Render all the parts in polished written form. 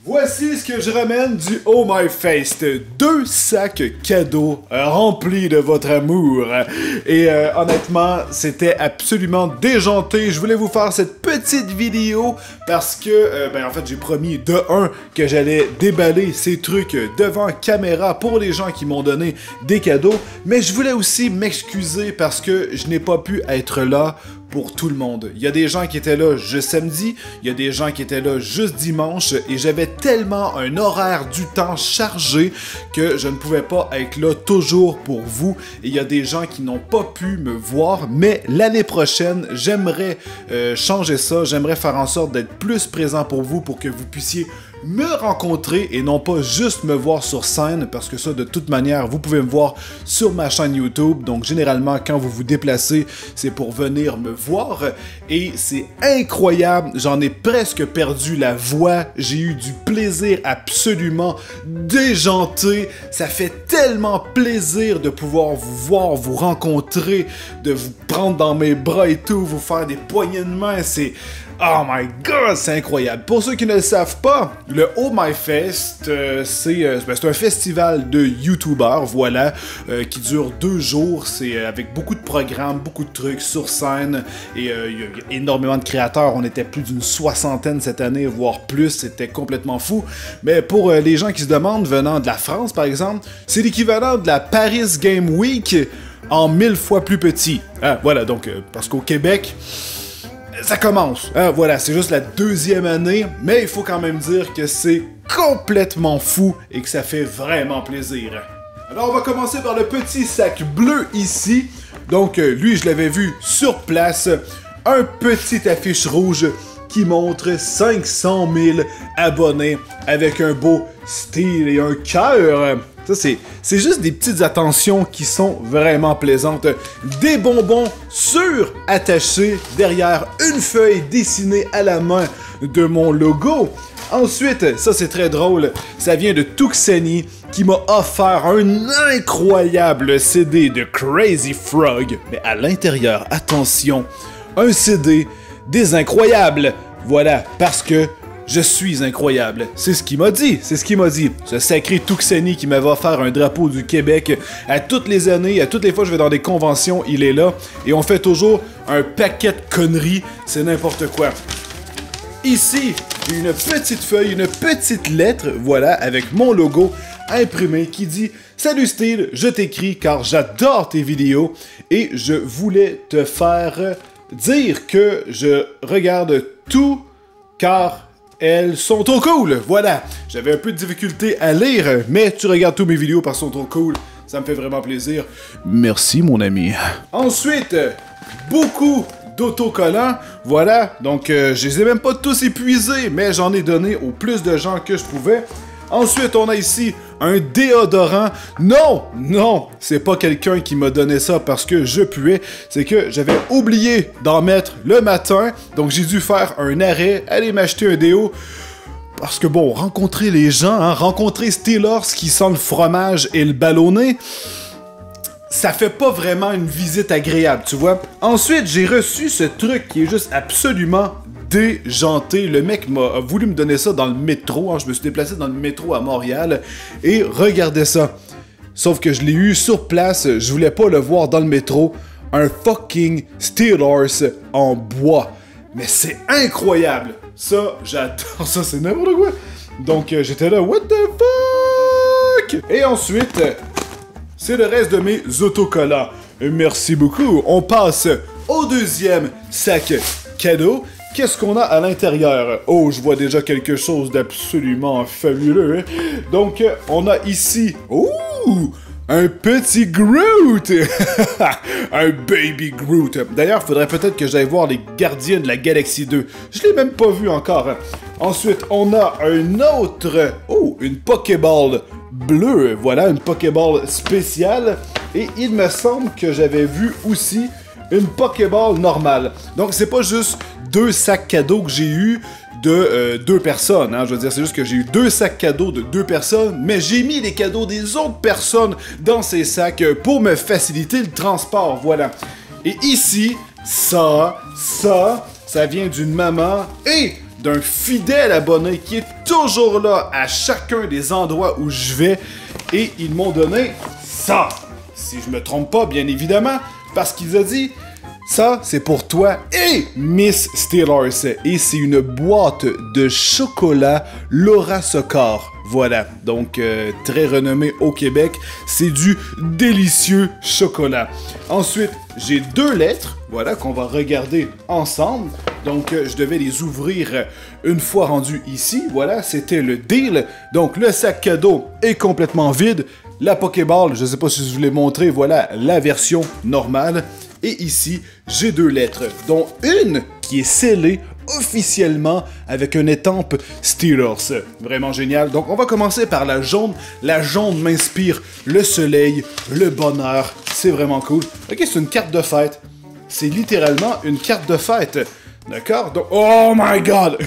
Voici ce que je ramène du Oh My Face. 2 sacs cadeaux remplis de votre amour. Et honnêtement, c'était absolument déjanté. Je voulais vous faire cette petite vidéo parce que, en fait, j'ai promis de un que j'allais déballer ces trucs devant caméra pour les gens qui m'ont donné des cadeaux. Mais je voulais aussi m'excuser parce que je n'ai pas pu être là pour tout le monde. Il y a des gens qui étaient là juste samedi, il y a des gens qui étaient là juste dimanche, et j'avais tellement un horaire du temps chargé que je ne pouvais pas être là toujours pour vous. Et il y a des gens qui n'ont pas pu me voir, mais l'année prochaine, j'aimerais changer ça, j'aimerais faire en sorte d'être plus présent pour vous, pour que vous puissiez me rencontrer et non pas juste me voir sur scène, parce que ça, de toute manière, vous pouvez me voir sur ma chaîne YouTube. Donc généralement, quand vous vous déplacez, c'est pour venir me voir, et c'est incroyable, j'en ai presque perdu la voix, j'ai eu du plaisir absolument déjanté, ça fait tellement plaisir de pouvoir vous voir, vous rencontrer, de vous prendre dans mes bras et tout, vous faire des poignées de main, c'est... Oh my god, c'est incroyable. Pour ceux qui ne le savent pas, le Oh My Fest, c'est un festival de YouTubers, voilà, qui dure 2 jours. C'est avec beaucoup de programmes, beaucoup de trucs sur scène, et il y a énormément de créateurs. On était plus d'une 60aine cette année, voire plus. C'était complètement fou. Mais pour les gens qui se demandent, venant de la France, par exemple, c'est l'équivalent de la Paris Game Week en 1000 fois plus petit. Ah, voilà, donc, parce qu'au Québec... ça commence, voilà, c'est juste la 2e année, mais il faut quand même dire que c'est complètement fou et que ça fait vraiment plaisir. Alors on va commencer par le petit sac bleu ici. Donc lui, je l'avais vu sur place, un petit affiche rouge qui montre 500 000 abonnés avec un beau style et un cœur. Ça, c'est juste des petites attentions qui sont vraiment plaisantes. Des bonbons sur-attachés derrière une feuille dessinée à la main de mon logo. Ensuite, ça c'est très drôle, ça vient de Tuxani qui m'a offert un incroyable CD de Crazy Frog. Mais à l'intérieur, attention, un CD des incroyables. Voilà, parce que je suis incroyable. C'est ce qu'il m'a dit, c'est ce qu'il m'a dit. Ce sacré Tuxani qui m'avait offert un drapeau du Québec à toutes les années, à toutes les fois que je vais dans des conventions, il est là. Et on fait toujours un paquet de conneries, c'est n'importe quoi. Ici, j'ai une petite feuille, une petite lettre, voilà, avec mon logo imprimé qui dit « Salut Steel, je t'écris car j'adore tes vidéos et je voulais te faire dire que je regarde tout car... elles sont trop cool, voilà. J'avais un peu de difficulté à lire, mais tu regardes tous mes vidéos parce qu'elles sont trop cool. Ça me fait vraiment plaisir. Merci, mon ami. Ensuite, beaucoup d'autocollants. Voilà, donc je les ai même pas tous épuisés, mais j'en ai donné au plus de gens que je pouvais. Ensuite, on a ici un déodorant. Non, non, c'est pas quelqu'un qui m'a donné ça parce que je puais. C'est que j'avais oublié d'en mettre le matin. Donc, j'ai dû faire un arrêt, aller m'acheter un déo. Parce que bon, rencontrer les gens, rencontrer Steelers qui sent le fromage et le ballonné, ça fait pas vraiment une visite agréable, tu vois. Ensuite, j'ai reçu ce truc qui est juste absolument... déjanté. Le mec m'a voulu me donner ça dans le métro. Je me suis déplacé dans le métro à Montréal et regardez ça. Sauf que je l'ai eu sur place. Je voulais pas le voir dans le métro. Un fucking Steelers en bois. Mais c'est incroyable. Ça, j'adore ça. C'est n'importe quoi. Donc, j'étais là, what the fuck? Et ensuite, c'est le reste de mes autocollants. Merci beaucoup. On passe au 2e sac cadeau. Qu'est-ce qu'on a à l'intérieur? Oh, je vois déjà quelque chose d'absolument fabuleux. Donc, on a ici... ouh! Un petit Groot! Un baby Groot. D'ailleurs, il faudrait peut-être que j'aille voir les Gardiens de la Galaxie 2. Je l'ai même pas vu encore. Ensuite, on a un autre... oh, une Pokéball bleue. Voilà, une Pokéball spéciale. Et il me semble que j'avais vu aussi... une Pokéball normale. Donc, c'est pas juste 2 sacs cadeaux que j'ai eu de 2 personnes. Je veux dire, c'est juste que j'ai eu 2 sacs cadeaux de 2 personnes, mais j'ai mis les cadeaux des autres personnes dans ces sacs pour me faciliter le transport. Voilà. Et ici, ça vient d'une maman et d'un fidèle abonné qui est toujours là à chacun des endroits où je vais. Et ils m'ont donné ça. Si je me trompe pas, bien évidemment, parce qu'ils ont dit... Ça, c'est pour toi et Miss Steelers. Et c'est une boîte de chocolat Laura Socor. Voilà, donc très renommé au Québec. C'est du délicieux chocolat. Ensuite, j'ai 2 lettres, voilà, qu'on va regarder ensemble. Donc, je devais les ouvrir une fois rendu ici. Voilà, c'était le deal. Donc, le sac cadeau est complètement vide. La Pokéball, je ne sais pas si je vous l'ai montré, voilà, la version normale. Et ici, j'ai 2 lettres, dont une qui est scellée officiellement avec une étampe Steelers. Vraiment génial. Donc, on va commencer par la jaune. La jaune m'inspire le soleil, le bonheur. C'est vraiment cool. Ok, c'est une carte de fête. C'est littéralement une carte de fête. D'accord? Donc, oh my god!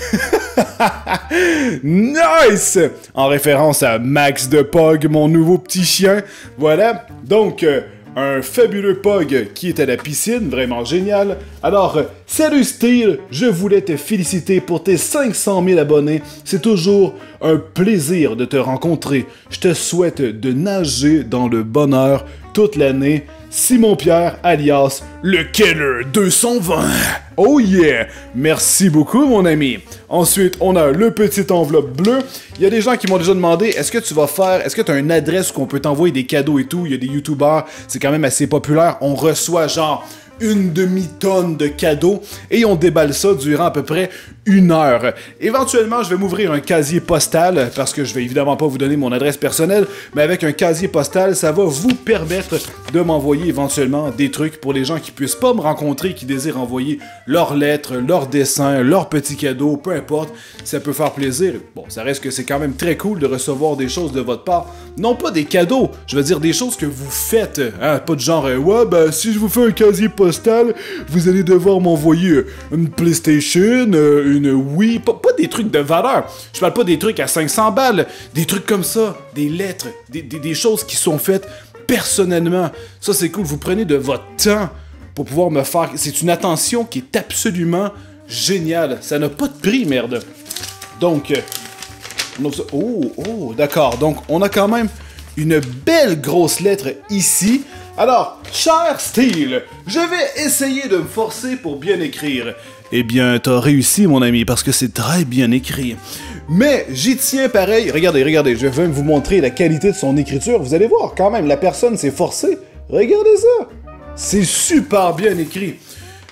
Nice! En référence à Max de Pog, mon nouveau petit chien. Voilà. Donc... un fabuleux Pog qui est à la piscine, vraiment génial. Alors, salut Steel, je voulais te féliciter pour tes 500 000 abonnés. C'est toujours un plaisir de te rencontrer. Je te souhaite de nager dans le bonheur toute l'année. Simon-Pierre, alias le Keller 220. Oh yeah! Merci beaucoup, mon ami. Ensuite, on a le petit enveloppe bleu. Il y a des gens qui m'ont déjà demandé, est-ce que tu as une adresse où on peut t'envoyer des cadeaux et tout? Il y a des youtubeurs, c'est quand même assez populaire. On reçoit genre une demi-tonne de cadeaux et on déballe ça durant à peu près 1 heure. Éventuellement, je vais m'ouvrir un casier postal parce que je vais évidemment pas vous donner mon adresse personnelle, mais avec un casier postal, ça va vous permettre de m'envoyer éventuellement des trucs pour les gens qui puissent pas me rencontrer, qui désirent envoyer leurs lettres, leurs dessins, leurs petits cadeaux, peu importe, ça peut faire plaisir. Bon, ça reste que c'est quand même très cool de recevoir des choses de votre part. Non pas des cadeaux, je veux dire des choses que vous faites, hein, pas de genre ouais, ben si je vous fais un casier postal, vous allez devoir m'envoyer une PlayStation, une Wii, pas des trucs de valeur. Je parle pas des trucs à 500 balles, des trucs comme ça, des lettres, des choses qui sont faites personnellement. Ça c'est cool, vous prenez de votre temps pour pouvoir me faire... C'est une attention qui est absolument géniale. Ça n'a pas de prix, merde. Donc, oh, d'accord. Donc, on a quand même une belle grosse lettre ici. Alors, cher Steel, je vais essayer de me forcer pour bien écrire. Eh bien, t'as réussi, mon ami, parce que c'est très bien écrit. Mais j'y tiens pareil. Regardez, je vais même vous montrer la qualité de son écriture. Vous allez voir, quand même, la personne s'est forcée. Regardez ça. C'est super bien écrit.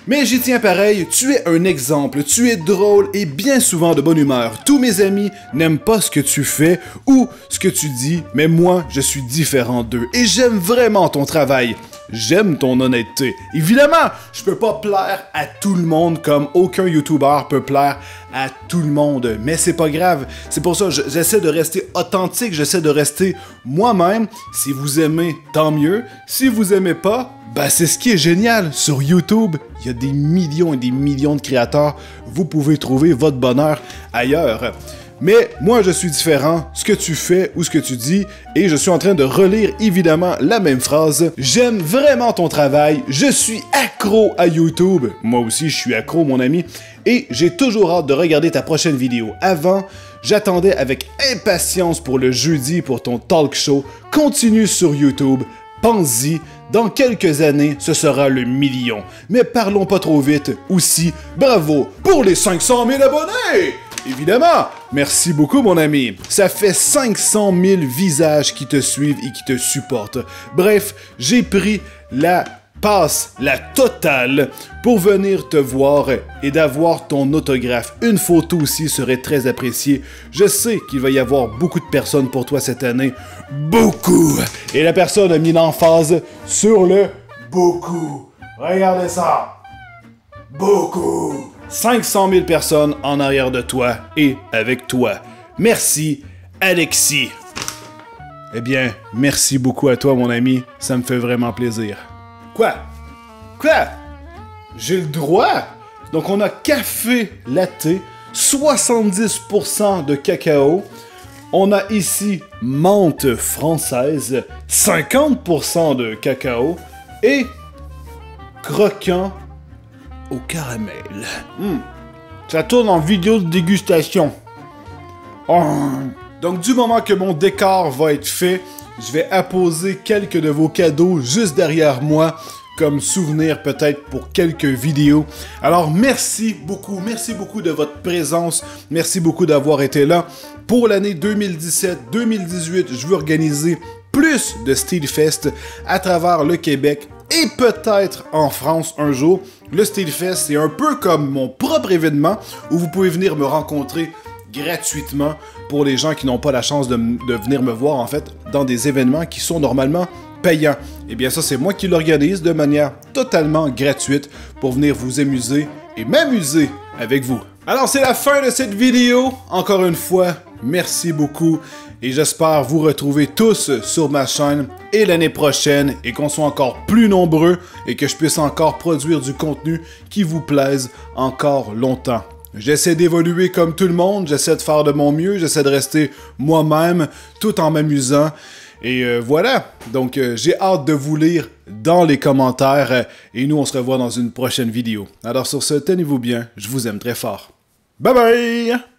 Mais j'y tiens pareil, tu es un exemple, tu es drôle et bien souvent de bonne humeur. Tous mes amis n'aiment pas ce que tu fais ou ce que tu dis, mais moi, je suis différent d'eux et j'aime vraiment ton travail. J'aime ton honnêteté. Évidemment, je peux pas plaire à tout le monde comme aucun YouTuber peut plaire à tout le monde, mais c'est pas grave. C'est pour ça que j'essaie de rester authentique, j'essaie de rester moi-même. Si vous aimez, tant mieux. Si vous aimez pas, ben c'est ce qui est génial. Sur YouTube, il y a des millions et des millions de créateurs. Vous pouvez trouver votre bonheur ailleurs. Mais moi, je suis différent, ce que tu fais ou ce que tu dis, et je suis en train de relire évidemment la même phrase. J'aime vraiment ton travail, je suis accro à YouTube. Moi aussi, je suis accro, mon ami, et j'ai toujours hâte de regarder ta prochaine vidéo. Avant, j'attendais avec impatience pour le jeudi pour ton talk show. Continue sur YouTube, pense-y. Dans quelques années, ce sera le million. Mais parlons pas trop vite. Aussi, bravo pour les 500 000 abonnés! Évidemment! Merci beaucoup, mon ami. Ça fait 500 000 visages qui te suivent et qui te supportent. Bref, j'ai pris la passe, la totale, pour venir te voir et d'avoir ton autographe. Une photo aussi serait très appréciée. Je sais qu'il va y avoir beaucoup de personnes pour toi cette année. Beaucoup! Et la personne a mis l'emphase sur le beaucoup. Regardez ça! Beaucoup! 500 000 personnes en arrière de toi et avec toi. Merci, Alexis. Eh bien, merci beaucoup à toi, mon ami. Ça me fait vraiment plaisir. Quoi? J'ai le droit? Donc, on a café latte, 70% de cacao. On a ici menthe française, 50% de cacao. Et croquant au caramel. Ça tourne en vidéo de dégustation. Oh. Donc du moment que mon décor va être fait, je vais apposer quelques de vos cadeaux juste derrière moi, comme souvenir peut-être pour quelques vidéos. Alors merci beaucoup de votre présence, merci beaucoup d'avoir été là. Pour l'année 2017-2018, je veux organiser plus de Steelfest à travers le Québec et peut-être en France un jour. Le Steelfest, c'est un peu comme mon propre événement où vous pouvez venir me rencontrer gratuitement pour les gens qui n'ont pas la chance de venir me voir en fait dans des événements qui sont normalement payants. Et bien ça, c'est moi qui l'organise de manière totalement gratuite pour venir vous amuser et m'amuser avec vous. Alors c'est la fin de cette vidéo. Encore une fois, merci beaucoup et j'espère vous retrouver tous sur ma chaîne et l'année prochaine et qu'on soit encore plus nombreux et que je puisse encore produire du contenu qui vous plaise encore longtemps. J'essaie d'évoluer comme tout le monde, j'essaie de faire de mon mieux, j'essaie de rester moi-même tout en m'amusant. Et voilà, donc j'ai hâte de vous lire dans les commentaires et nous on se revoit dans une prochaine vidéo. Alors sur ce, tenez-vous bien, je vous aime très fort. Bye bye!